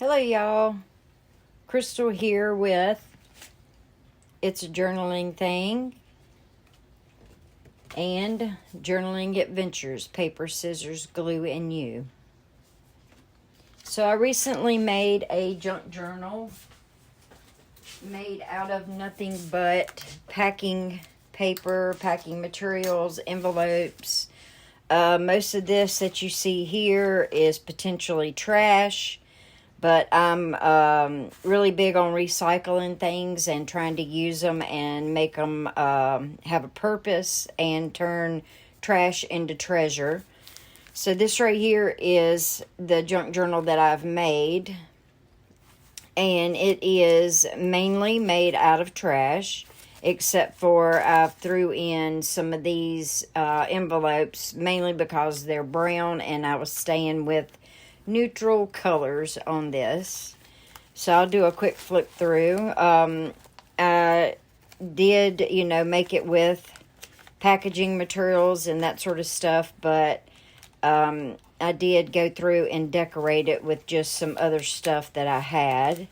Hello, y'all. Crystal here with It's a Journaling Thing and Journaling Adventures, Paper, Scissors, Glue, and You. So I recently made a junk journal made out of nothing but packing paper, packing materials, envelopes. Most of this that you see here is potentially trash. But I'm really big on recycling things and trying to use them and make them have a purpose and turn trash into treasure. So this right here is the junk journal that I've made. And it is mainly made out of trash, except for I threw in some of these envelopes, mainly because they're brown and I was staying with neutral colors on this. So I'll do a quick flip through. I did, make it with packaging materials and that sort of stuff, but I did go through and decorate it with just some other stuff that I had.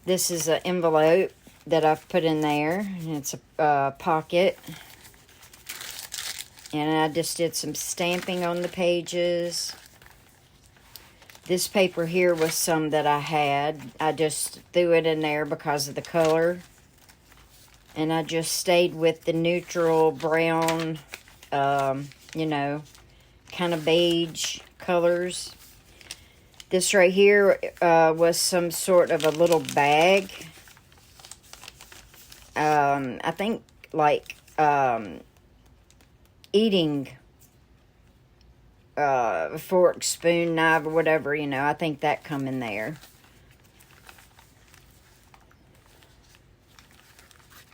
This is an envelope that I've put in there. It's a pocket. And I just did some stamping on the pages. This paper here was some that I had. I just threw it in there because of the color. And I just stayed with the neutral brown, kind of beige colors. This right here was some sort of a little bag. I think like eating fork, spoon, knife, or whatever, I think that come in there.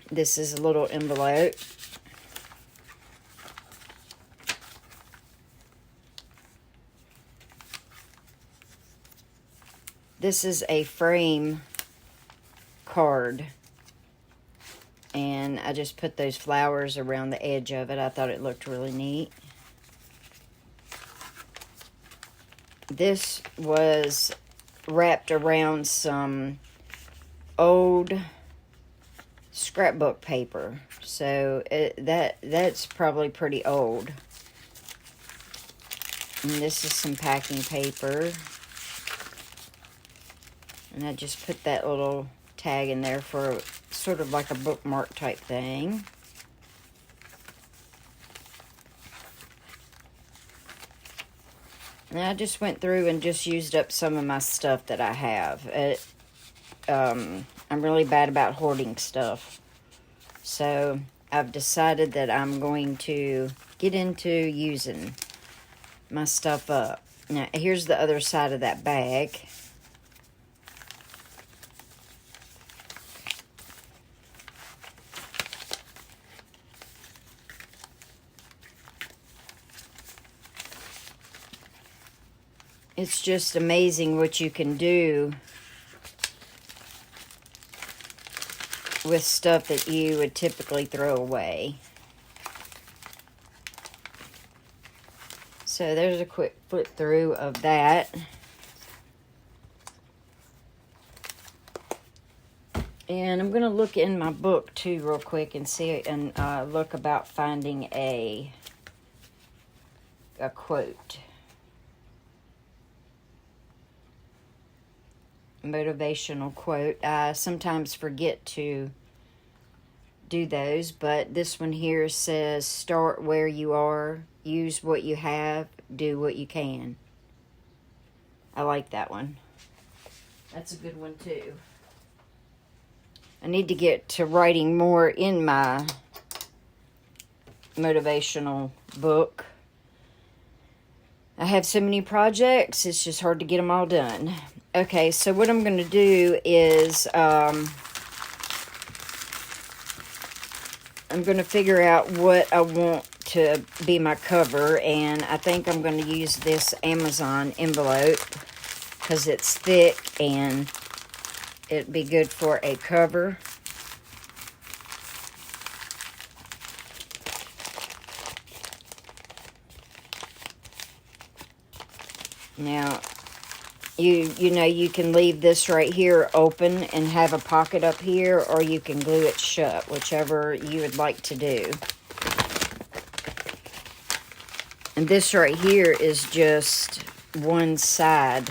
This is a little envelope. This is a frame card. And I just put those flowers around the edge of it. I thought it looked really neat. This was wrapped around some old scrapbook paper. So that's probably pretty old. And this is some packing paper. And I just put that little tag in there for sort of like a bookmark type thing. And I just went through and just used up some of my stuff that I have. I'm really bad about hoarding stuff. So I've decided that I'm going to get into using my stuff up. Now, here's the other side of that bag. It's just amazing what you can do with stuff that you would typically throw away. So there's a quick flip through of that. And I'm going to look in my book too real quick and see and look about finding a quote. Motivational quote. I sometimes forget to do those, but this one here says, start where you are, use what you have, do what you can. I like that one. That's a good one too. I need to get to writing more in my motivational book. I have so many projects, it's just hard to get them all done. Okay, so what I'm going to do is I'm going to figure out what I want to be my cover, and I think I'm going to use this Amazon envelope because it's thick and it'd be good for a cover. Now, You know, you can leave this right here open and have a pocket up here, or you can glue it shut, whichever you would like to do. And this right here is just one side.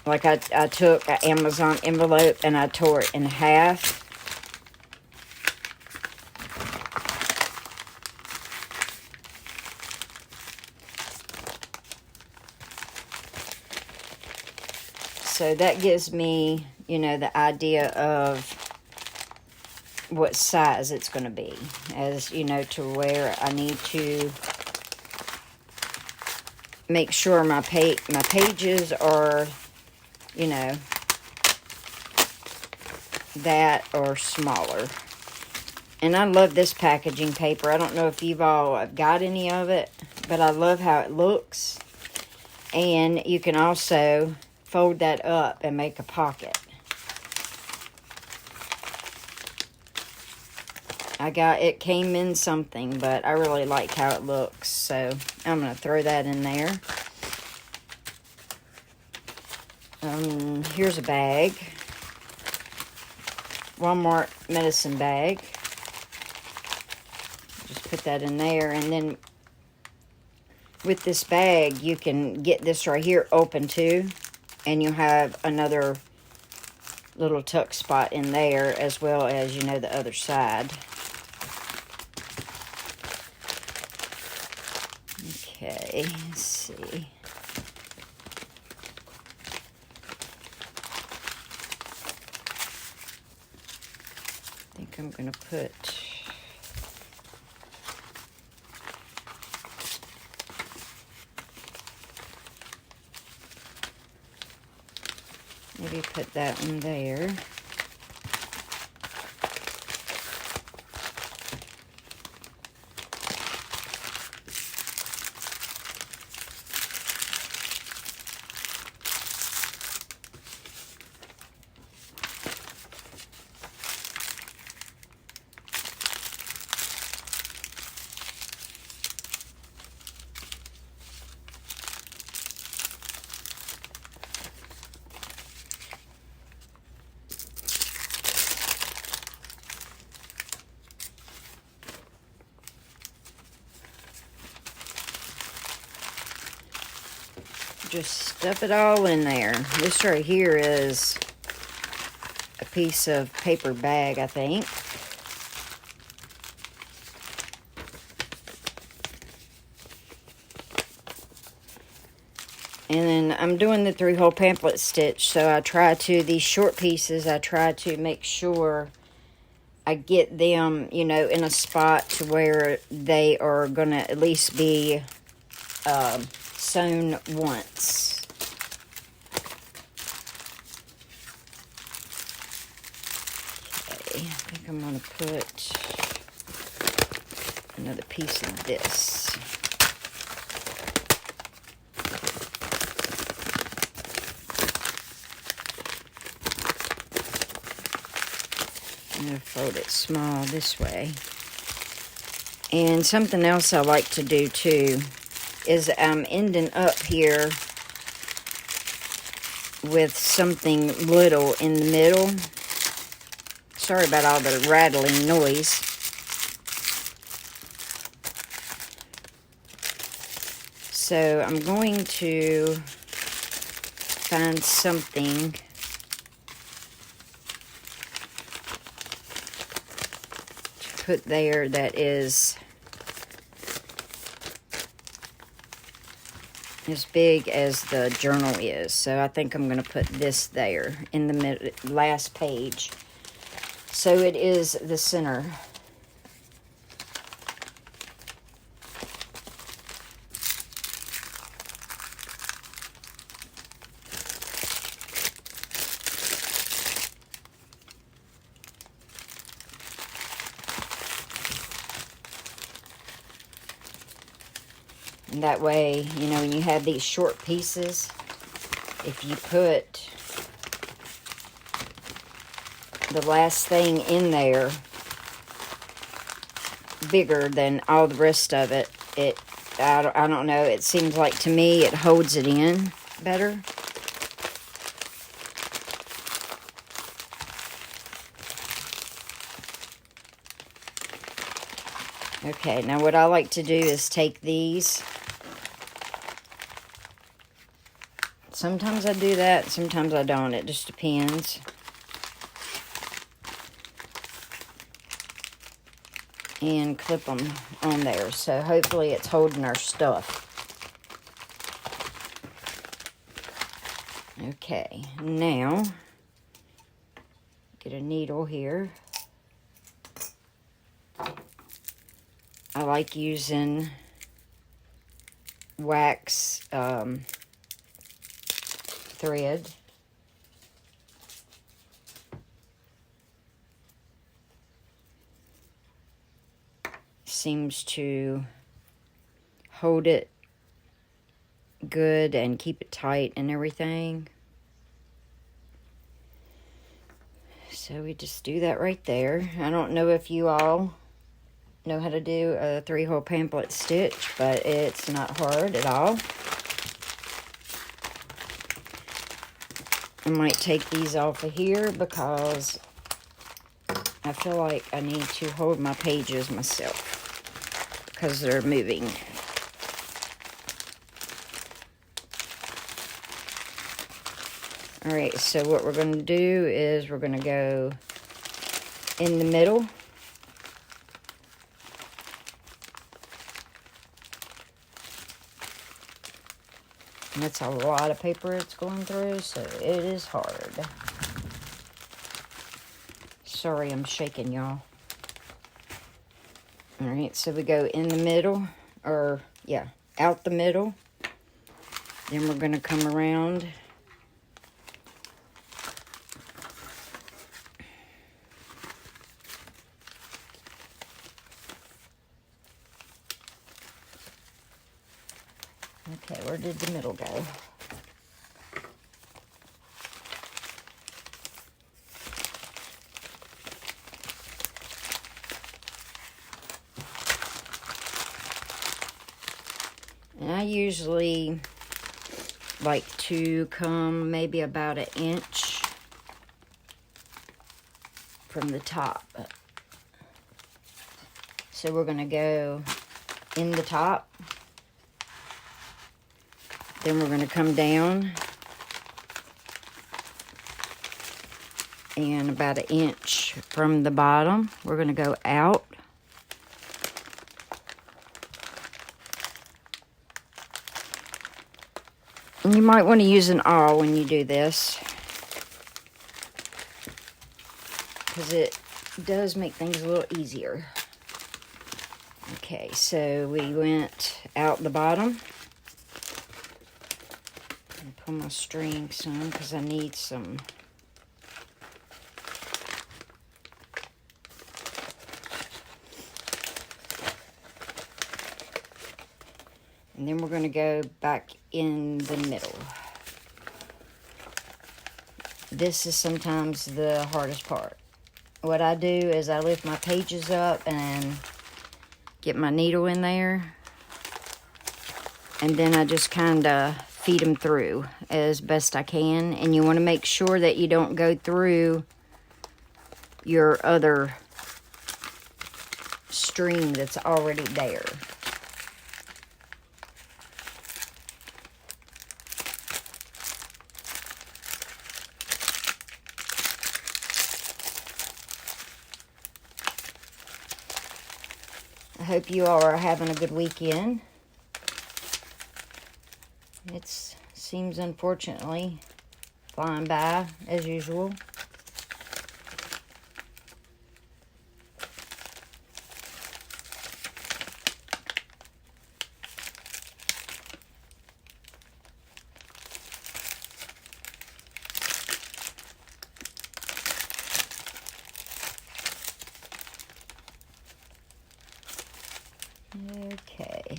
Like I took an Amazon envelope and I tore it in half. So that gives me, you know, the idea of what size it's going to be. As, you know, to where I need to make sure my pages are, you know, that or smaller. And I love this packaging paper. I don't know if you've all got any of it, but I love how it looks. And you can also fold that up and make a pocket. It came in something, but I really like how it looks, so I'm going to throw that in there. Here's a bag. Walmart medicine bag. Just put that in there, and then with this bag, you can get this right here open too, and you'll have another little tuck spot in there, as well as, you know, the other side. Okay, let's see. I think I'm going to put... maybe put that one there. Just stuff it all in there. This right here is a piece of paper bag, I think. And then I'm doing the 3-hole pamphlet stitch, so these short pieces, I try to make sure I get them, you know, in a spot to where they are going to at least be sewn once. Okay, I think I'm going to put another piece of this. I'm going to fold it small this way. And something else I like to do too is I'm ending up here with something little in the middle. Sorry about all the rattling noise. So I'm going to find something to put there that is as big as the journal is. So I think I'm going to put this there in the last page. So it is the center. And that way, you know, when you have these short pieces, if you put the last thing in there bigger than all the rest of it, I don't know, it seems like to me it holds it in better. Okay, now what I like to do is take these. Sometimes I do that, sometimes I don't. It just depends. And clip them on there. So hopefully it's holding our stuff. Okay, now get a needle here. I like using wax thread. Seems to hold it good and keep it tight and everything. So we just do that right there. I don't know if you all know how to do a 3-hole pamphlet stitch, but it's not hard at all. I might take these off of here because I feel like I need to hold my pages myself because they're moving. Alright, so what we're going to do is we're going to go in the middle. And that's a lot of paper it's going through, so it is hard. Sorry, I'm shaking, y'all. Alright, so we go in the middle, or, yeah, out the middle. Then we're going to come around. Okay, where did the middle go? And I usually like to come maybe about 1 inch from the top. So we're going to go in the top. Then we're going to come down and about 1 inch from the bottom. We're going to go out. And you might want to use an awl when you do this, because it does make things a little easier. Okay, so we went out the bottom. Pull my string some because I need some. And then we're going to go back in the middle. This is sometimes the hardest part. What I do is I lift my pages up and get my needle in there. And then I just kind of feed them through as best I can. And you want to make sure that you don't go through your other string that's already there. I hope you all are having a good weekend. It seems, unfortunately, flying by as usual. Okay.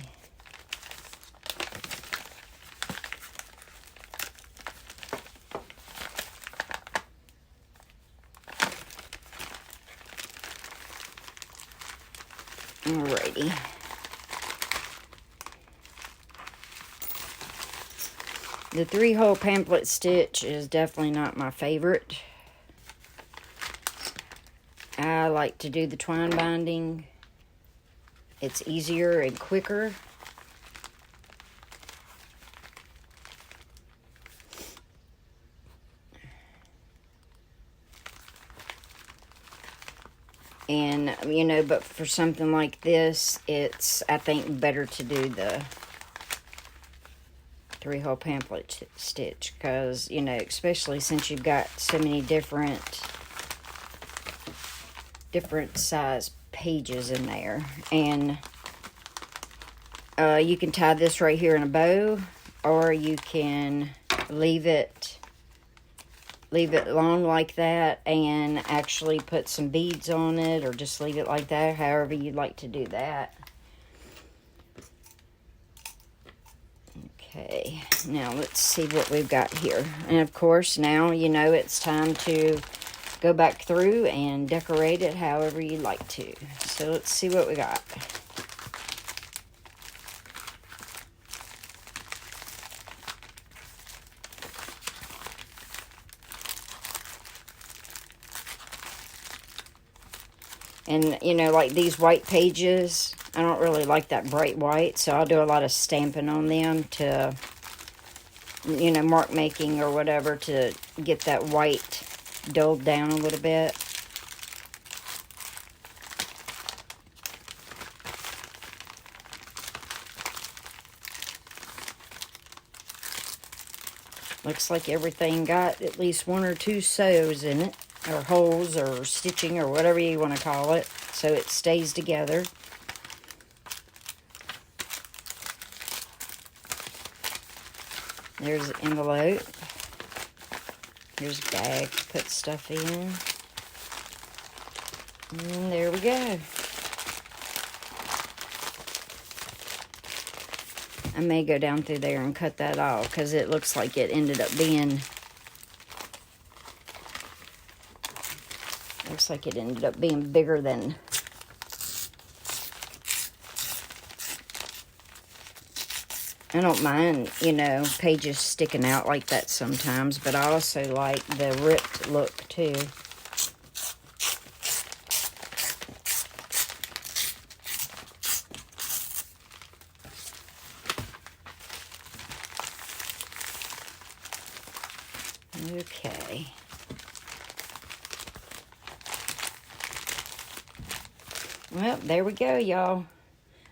Alrighty. The 3-hole pamphlet stitch is definitely not my favorite. I like to do the twine binding. It's easier and quicker. And, you know, but for something like this, it's, I think, better to do the 3-hole pamphlet stitch. Because, you know, especially since you've got so many different size pages in there. And you can tie this right here in a bow, or you can leave it long like that and actually put some beads on it, or just leave it like that, however you'd like to do that. Okay, now let's see what we've got here. And of course, now you know it's time to go back through and decorate it however you'd like to. So let's see what we got. And, you know, like these white pages, I don't really like that bright white, so I'll do a lot of stamping on them to, you know, mark making or whatever, to get that white dulled down a little bit. Looks like everything got at least 1 or 2 sews in it, or holes, or stitching, or whatever you want to call it, so it stays together. There's an envelope. Here's a bag to put stuff in. And there we go. I may go down through there and cut that off, because it looks like it ended up being... Looks like it ended up being bigger than... I don't mind, you know, pages sticking out like that sometimes, but I also like the ripped look too. Okay. Well, there we go, y'all.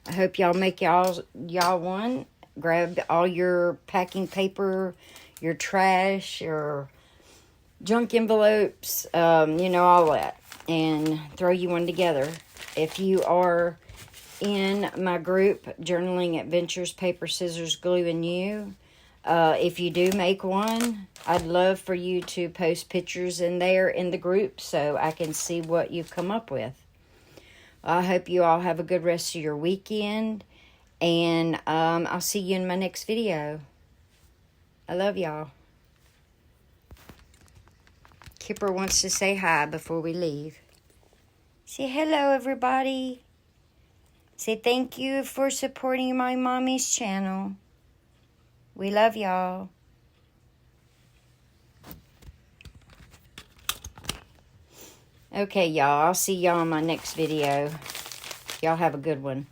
I hope y'all make y'all one. Grab all your packing paper, your trash, your junk envelopes, you know, all that, and throw you one together. If you are in my group, Journaling Adventures, Paper, Scissors, Glue, and You, if you do make one, I'd love for you to post pictures in there in the group so I can see what you've come up with. I hope you all have a good rest of your weekend, and I'll see you in my next video. I love y'all. Kipper wants to say hi before we leave. Say hello, everybody. Say thank you for supporting my mommy's channel. We love y'all. Okay, y'all. I'll see y'all in my next video. Y'all have a good one.